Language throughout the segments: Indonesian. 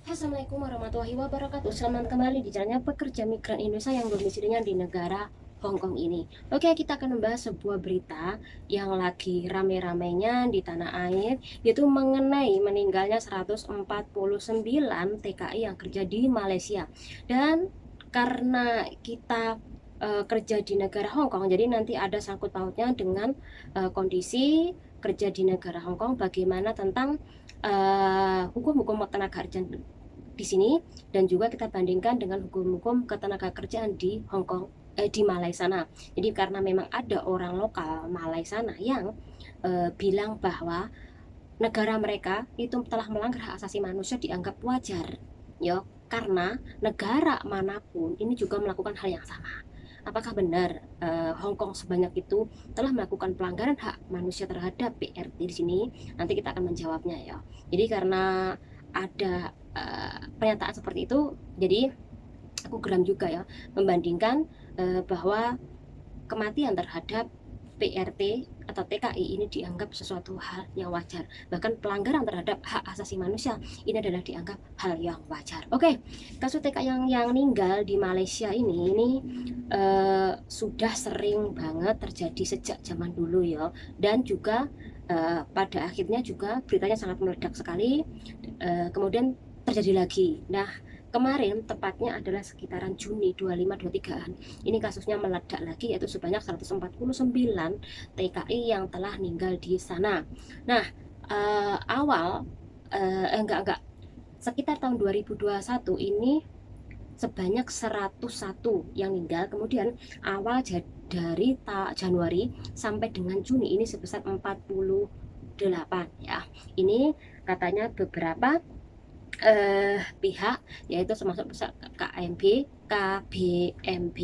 Assalamualaikum warahmatullahi wabarakatuh. Selamat kembali di channelnya Pekerja Migran Indonesia yang domisilinya di negara Hong Kong ini. Oke, kita akan membahas sebuah berita yang lagi rame-ramenya di tanah air, yaitu mengenai meninggalnya 149 TKI yang kerja di Malaysia. Dan karena kita kerja di negara Hong Kong, jadi nanti ada sangkut pautnya dengan kondisi kerja di negara Hong Kong, bagaimana tentang hukum-hukum tenaga kerja di sini, dan juga kita bandingkan dengan hukum-hukum ketenaga kerjaan di Hong Kong, di Malaysia sana. Jadi karena memang ada orang lokal Malaysia sana yang bilang bahwa negara mereka itu telah melanggar hak asasi manusia dianggap wajar, ya, karena negara manapun ini juga melakukan hal yang sama. Apakah benar Hong Kong sebanyak itu telah melakukan pelanggaran hak manusia terhadap PRT di sini? Nanti kita akan menjawabnya, ya. Jadi karena ada pernyataan seperti itu, jadi aku geram juga, ya, membandingkan bahwa kematian terhadap PRT atau TKI ini dianggap sesuatu hal yang wajar. Bahkan pelanggaran terhadap hak asasi manusia ini adalah dianggap hal yang wajar. Oke, kasus TKI yang meninggal di Malaysia ini sudah sering banget terjadi sejak zaman dulu, ya. Dan juga pada akhirnya juga beritanya sangat meledak sekali, kemudian terjadi lagi. Nah, kemarin tepatnya adalah sekitaran Juni 25-23an. Ini kasusnya meledak lagi, yaitu sebanyak 149 TKI yang telah meninggal di sana. Nah, sekitar tahun 2021 ini sebanyak 101 yang meninggal. Kemudian awal dari Januari sampai dengan Juni ini sebesar 48, ya. Ini katanya beberapa pihak, yaitu termasuk KMB, KBMB,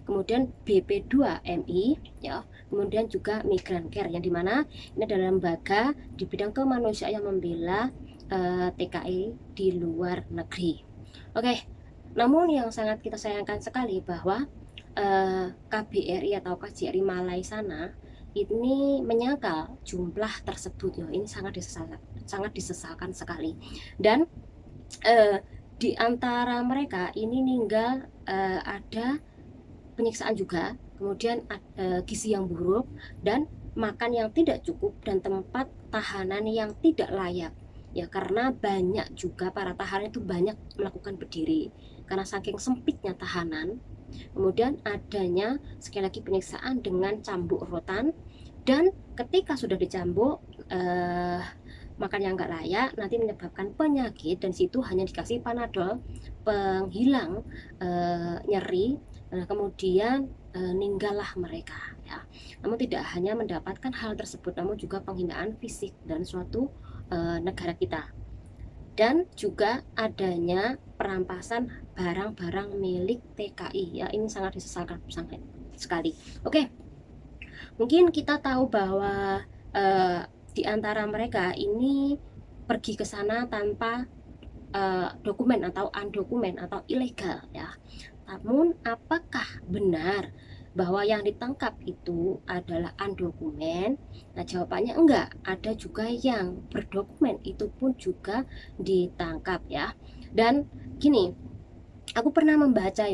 kemudian BP2MI, ya, kemudian juga Migran Care, yang dimana ini adalah lembaga di bidang kemanusiaan yang membela TKI di luar negeri. Oke, namun yang sangat kita sayangkan sekali bahwa KBRI atau KJRI Malaysia sana ini menyangkal jumlah tersebut, ya. Ini sangat disesalkan sekali. Dan di antara mereka ini meninggal ada penyiksaan juga, kemudian gizi yang buruk, dan makan yang tidak cukup, dan tempat tahanan yang tidak layak, ya, karena banyak juga para tahanan itu banyak melakukan berdiri karena saking sempitnya tahanan. Kemudian adanya sekali lagi penyiksaan dengan cambuk rotan, dan ketika sudah dicambuk makan yang nggak layak nanti menyebabkan penyakit, dan situ hanya dikasih panadol penghilang nyeri. Nah, kemudian ninggallah mereka, ya. Namun tidak hanya mendapatkan hal tersebut, namun juga penghinaan fisik dan suatu negara kita, dan juga adanya perampasan barang-barang milik TKI, ya. Ini sangat disesalkan sekali. Oke, mungkin kita tahu bahwa di antara mereka ini pergi ke sana tanpa dokumen atau undokumen atau ilegal, ya. Namun apakah benar bahwa yang ditangkap itu adalah undokumen? Nah, jawabannya enggak. Ada juga yang berdokumen, itu pun juga ditangkap, ya. Dan gini, aku pernah membaca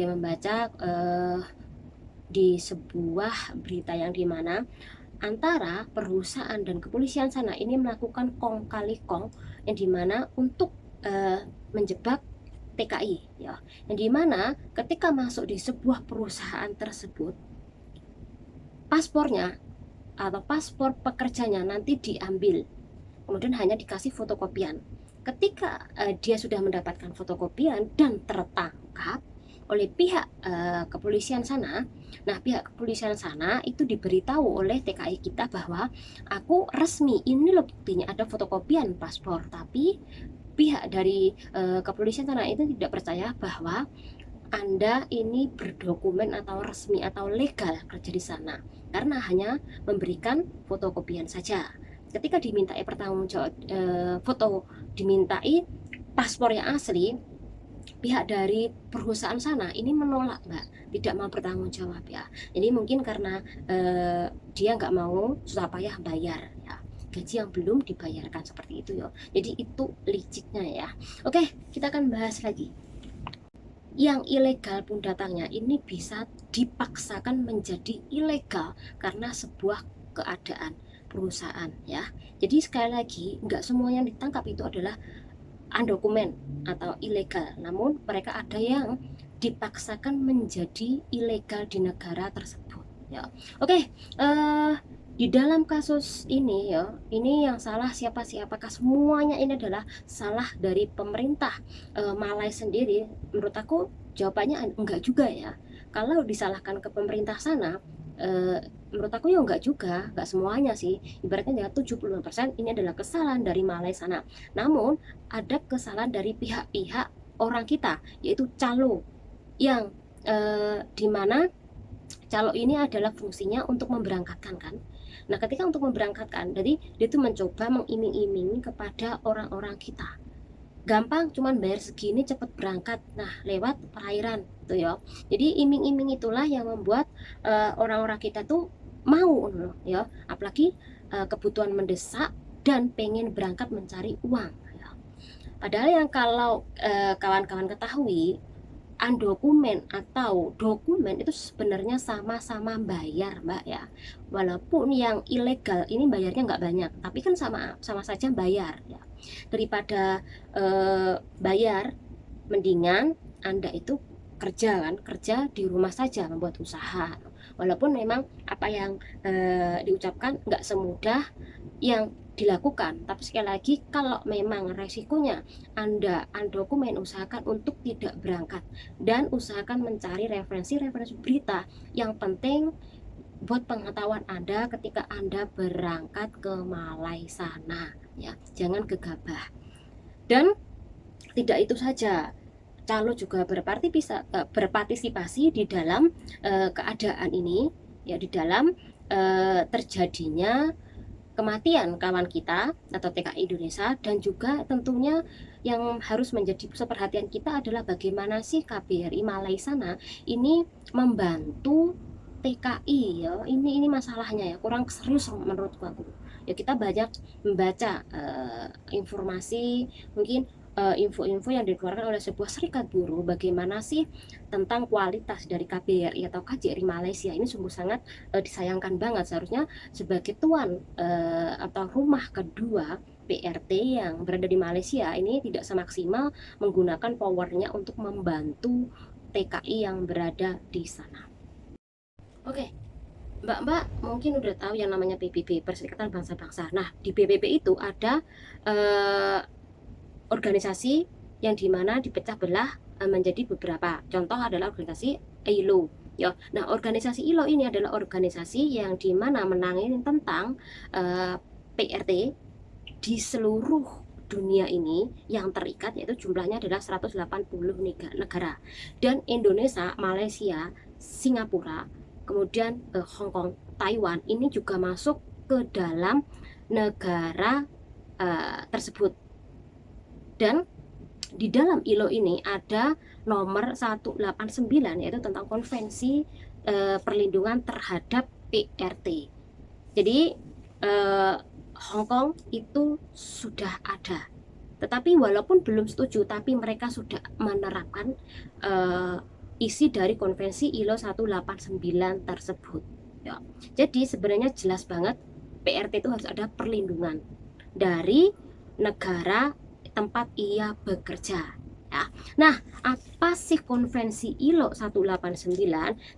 di sebuah berita yang dimana antara perusahaan dan kepolisian sana ini melakukan kong kali kong, yang dimana untuk menjebak TKI, ya, yang dimana ketika masuk di sebuah perusahaan tersebut, paspornya atau paspor pekerjanya nanti diambil, kemudian hanya dikasih fotokopian. Ketika dia sudah mendapatkan fotokopian dan tertangkap oleh pihak kepolisian sana, nah, pihak kepolisian sana itu diberitahu oleh TKI kita bahwa aku resmi, ini loh buktinya, ada fotokopian paspor. Tapi pihak dari kepolisian sana itu tidak percaya bahwa Anda ini berdokumen atau resmi atau legal kerja di sana, karena hanya memberikan fotokopian saja. Ketika dimintai pertanggungjawab foto, dimintai paspor yang asli, pihak dari perusahaan sana ini menolak, Mbak, tidak mau bertanggung jawab, ya. Jadi mungkin karena dia nggak mau susah payah bayar, ya. gaji yang belum dibayarkan, seperti itu ya. Jadi itu liciknya ya. Oke, kita akan bahas lagi. Yang ilegal pun datangnya ini bisa dipaksakan menjadi ilegal karena sebuah keadaan perusahaan ya. Jadi sekali lagi, nggak semua yang ditangkap itu adalah undokumen atau ilegal, namun mereka ada yang dipaksakan menjadi ilegal di negara tersebut ya. Oke, di dalam kasus ini ya, ini yang salah siapa sih? Apakah semuanya ini adalah salah dari pemerintah Malaysia sendiri? Menurut aku jawabannya enggak juga ya. Kalau disalahkan ke pemerintah sana, menurut aku ya enggak juga, enggak semuanya sih. Ibaratnya ya 70% ini adalah kesalahan dari Malaysia sana. Namun ada kesalahan dari pihak-pihak orang kita, yaitu calo, yang dimana calo ini adalah fungsinya untuk memberangkatkan kan. Nah, ketika untuk memberangkatkan, jadi dia itu mencoba mengiming-imingi kepada orang-orang kita. Gampang, cuman bayar segini cepet berangkat. Nah, lewat perairan tuh ya. Jadi iming-iming itulah yang membuat orang-orang kita tuh mau loh ya. Apalagi kebutuhan mendesak dan pengen berangkat mencari uang ya. Padahal yang kalau kawan-kawan ketahui, undokumen atau dokumen itu sebenarnya sama-sama bayar Mbak ya. Walaupun yang ilegal ini bayarnya nggak banyak, tapi kan sama saja bayar ya. Daripada bayar, mendingan Anda itu kerja kan, kerja di rumah saja, membuat usaha. Walaupun memang apa yang diucapkan nggak semudah yang dilakukan, tapi sekali lagi kalau memang resikonya Anda undokumen, usahakan untuk tidak berangkat dan usahakan mencari referensi berita yang penting buat pengetahuan Anda ketika Anda berangkat ke Malaysia sana ya. Jangan gegabah. Dan tidak itu saja, calo juga berpartisipasi di dalam keadaan ini ya, di dalam terjadinya kematian kawan kita atau TKI Indonesia. Dan juga tentunya yang harus menjadi pusat perhatian kita adalah bagaimana sih KBRI Malaysia sana ini membantu TKI ya. Ini masalahnya ya, kurang serius menurut aku ya. Kita banyak membaca informasi, mungkin info-info yang dikeluarkan oleh sebuah serikat buruh, bagaimana sih tentang kualitas dari KBRI atau KJRI Malaysia. Ini sungguh sangat disayangkan banget. Seharusnya sebagai tuan atau rumah kedua PRT yang berada di Malaysia ini tidak semaksimal menggunakan powernya untuk membantu TKI yang berada di sana. Oke, Mbak-mbak mungkin udah tahu yang namanya PBB, Perserikatan Bangsa-Bangsa. Nah, di PBB itu ada organisasi yang dimana dipecah belah menjadi beberapa. Contoh adalah organisasi ILO ya. Nah, organisasi ILO ini adalah organisasi yang dimana menangani tentang PRT di seluruh dunia ini yang terikat, yaitu jumlahnya adalah 180 negara. Dan Indonesia, Malaysia, Singapura, kemudian Hong Kong, Taiwan ini juga masuk ke dalam negara tersebut. Dan di dalam ILO ini ada nomor 189, yaitu tentang konvensi perlindungan terhadap PRT. Jadi Hong Kong itu sudah ada, tetapi walaupun belum setuju, tapi mereka sudah menerapkan isi dari konvensi ILO 189 tersebut ya. Jadi sebenarnya jelas banget PRT itu harus ada perlindungan dari negara tempat ia bekerja ya. Nah, apa sih konvensi ILO 189?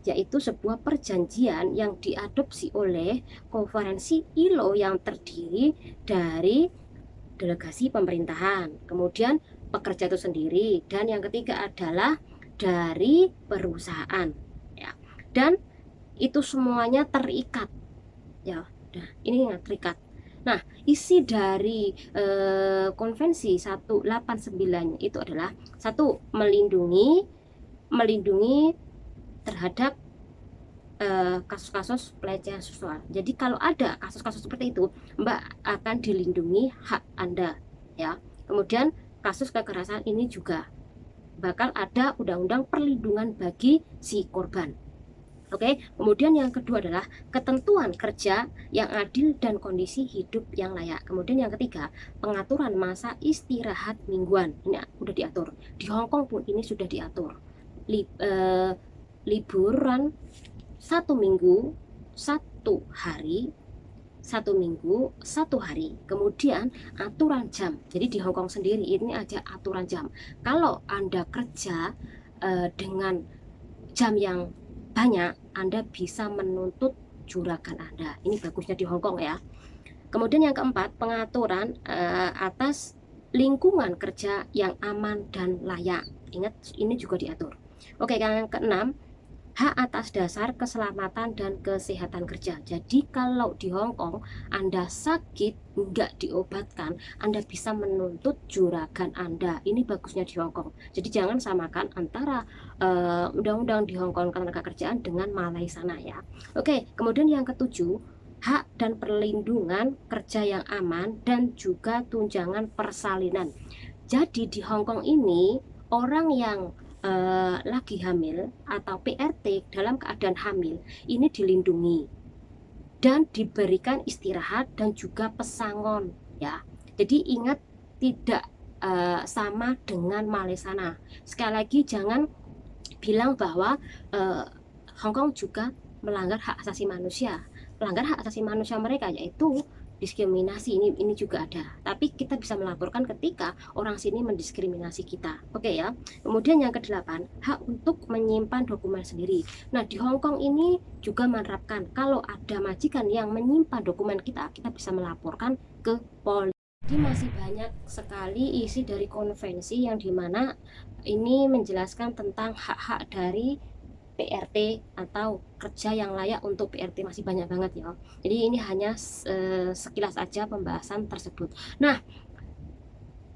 Yaitu sebuah perjanjian yang diadopsi oleh konferensi ILO yang terdiri dari delegasi pemerintahan, kemudian pekerja itu sendiri, dan yang ketiga adalah dari perusahaan ya. Dan itu semuanya terikat ya. Nah, ini yang terikat. Nah, isi dari konvensi 189 itu adalah satu, melindungi terhadap kasus-kasus pelecehan seksual. Jadi kalau ada kasus-kasus seperti itu, Mbak akan dilindungi hak Anda ya. Kemudian kasus kekerasan ini juga bakal ada undang-undang perlindungan bagi si korban. Oke, kemudian yang kedua adalah ketentuan kerja yang adil dan kondisi hidup yang layak. Kemudian yang ketiga, pengaturan masa istirahat mingguan. Ini udah diatur. Di Hong Kong pun ini sudah diatur. Liburan 1 minggu 1 hari, 1 minggu 1 hari. Kemudian aturan jam. Jadi di Hong Kong sendiri ini ada aturan jam. Kalau Anda kerja dengan jam yang banyak, Anda bisa menuntut juragan Anda. Ini bagusnya di Hong Kong ya. Kemudian yang keempat, pengaturan atas lingkungan kerja yang aman dan layak. Ingat, ini juga diatur. Oke, yang keenam, hak atas dasar keselamatan dan kesehatan kerja. Jadi kalau di Hong Kong Anda sakit nggak diobatkan, Anda bisa menuntut juragan Anda. Ini bagusnya di Hong Kong. Jadi jangan samakan antara undang-undang di Hong Kong ketenaga kerjaan dengan Malai sana ya. Oke, kemudian yang ketujuh, hak dan perlindungan kerja yang aman dan juga tunjangan persalinan. Jadi di Hong Kong ini orang yang lagi hamil atau PRT dalam keadaan hamil ini dilindungi dan diberikan istirahat dan juga pesangon ya. Jadi ingat, tidak sama dengan Malaysia. Sekali lagi jangan bilang bahwa Hong Kong juga melanggar hak asasi manusia. Pelanggar hak asasi manusia mereka yaitu diskriminasi, ini juga ada. Tapi kita bisa melaporkan ketika orang sini mendiskriminasi kita. Oke ya. Kemudian yang kedelapan, hak untuk menyimpan dokumen sendiri. Nah, di Hong Kong ini juga menerapkan kalau ada majikan yang menyimpan dokumen kita bisa melaporkan ke polisi. Jadi masih banyak sekali isi dari konvensi yang dimana ini menjelaskan tentang hak-hak dari PRT atau kerja yang layak untuk PRT, masih banyak banget ya. Jadi ini hanya sekilas aja pembahasan tersebut. Nah,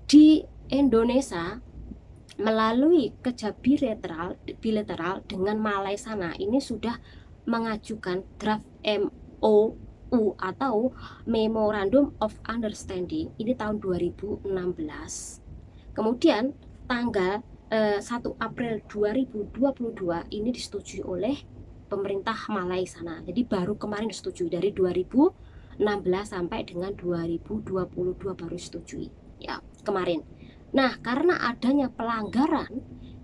di Indonesia melalui kerja bilateral dengan Malaysia ini sudah mengajukan draft MOU atau Memorandum of Understanding ini tahun 2016. Kemudian tanggal 1 April 2022 ini disetujui oleh pemerintah Malaysia. Jadi baru kemarin disetujui, dari 2016 sampai dengan 2022 baru disetujui ya kemarin. Nah, karena adanya pelanggaran,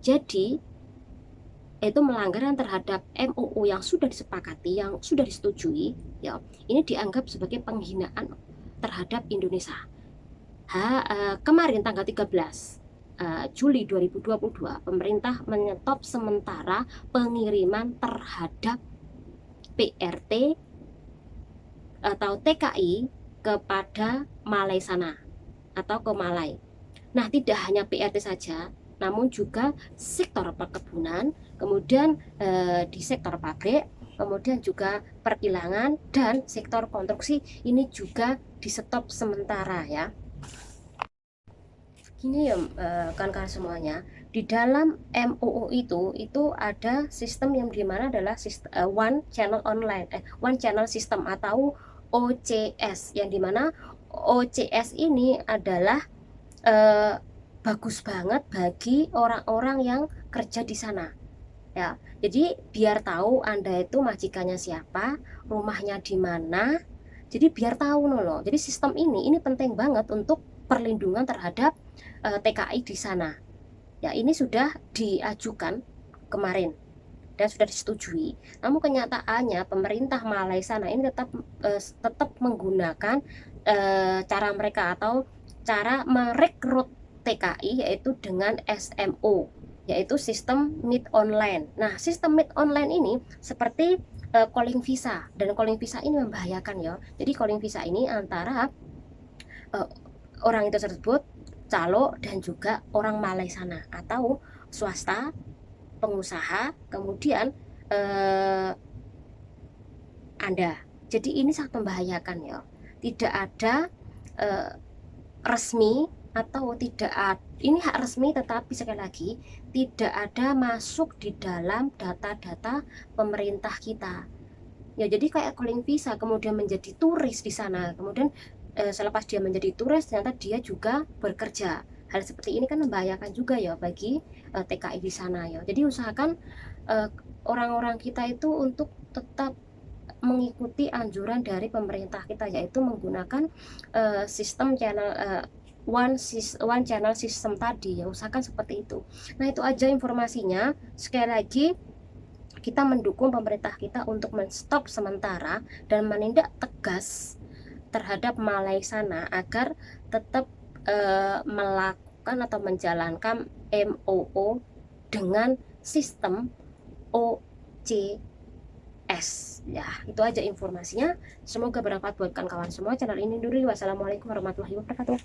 jadi itu melanggaran terhadap MOU yang sudah disepakati, yang sudah disetujui ya, ini dianggap sebagai penghinaan terhadap Indonesia. Kemarin tanggal 13 Juli 2022, pemerintah menyetop sementara pengiriman terhadap PRT atau TKI kepada Malaysia atau ke Malai. Nah, tidak hanya PRT saja, namun juga sektor perkebunan, kemudian di sektor pabrik, kemudian juga perkilangan dan sektor konstruksi ini juga disetop sementara ya. Gini ya kawan-kawan semuanya, di dalam MOU itu ada sistem yang dimana adalah sistem, one channel system atau OCS, yang dimana OCS ini adalah bagus banget bagi orang-orang yang kerja di sana ya. Jadi biar tahu Anda itu majikannya siapa, rumahnya di mana, jadi biar tahu loh. Jadi sistem ini penting banget untuk perlindungan terhadap TKI di sana. Ya, ini sudah diajukan kemarin dan sudah disetujui. Namun kenyataannya pemerintah Malaysia ini tetap menggunakan cara mereka atau cara merekrut TKI yaitu dengan SMO, yaitu sistem meet online. Nah, sistem meet online ini seperti calling visa, dan calling visa ini membahayakan ya. Jadi calling visa ini antara orang itu tersebut calo dan juga orang Malai sana atau swasta, pengusaha, kemudian Anda. Jadi ini sangat membahayakan ya. Tidak ada resmi atau ini hak resmi, tetapi sekali lagi tidak ada masuk di dalam data-data pemerintah kita. Ya, jadi kayak calling visa kemudian menjadi turis di sana, kemudian selepas dia menjadi turis ternyata dia juga bekerja. Hal seperti ini kan membahayakan juga ya bagi TKI di sana ya. Jadi usahakan orang-orang kita itu untuk tetap mengikuti anjuran dari pemerintah kita, yaitu menggunakan sistem channel one channel system tadi ya, usahakan seperti itu. Nah itu aja informasinya. Sekali lagi kita mendukung pemerintah kita untuk menstop sementara dan menindak tegas terhadap Malai sana agar tetap melakukan atau menjalankan MOO dengan sistem OCS. Ya, itu aja informasinya. Semoga bermanfaat buat kawan-kawan semua. Channel ini dulu. Wassalamualaikum warahmatullahi wabarakatuh.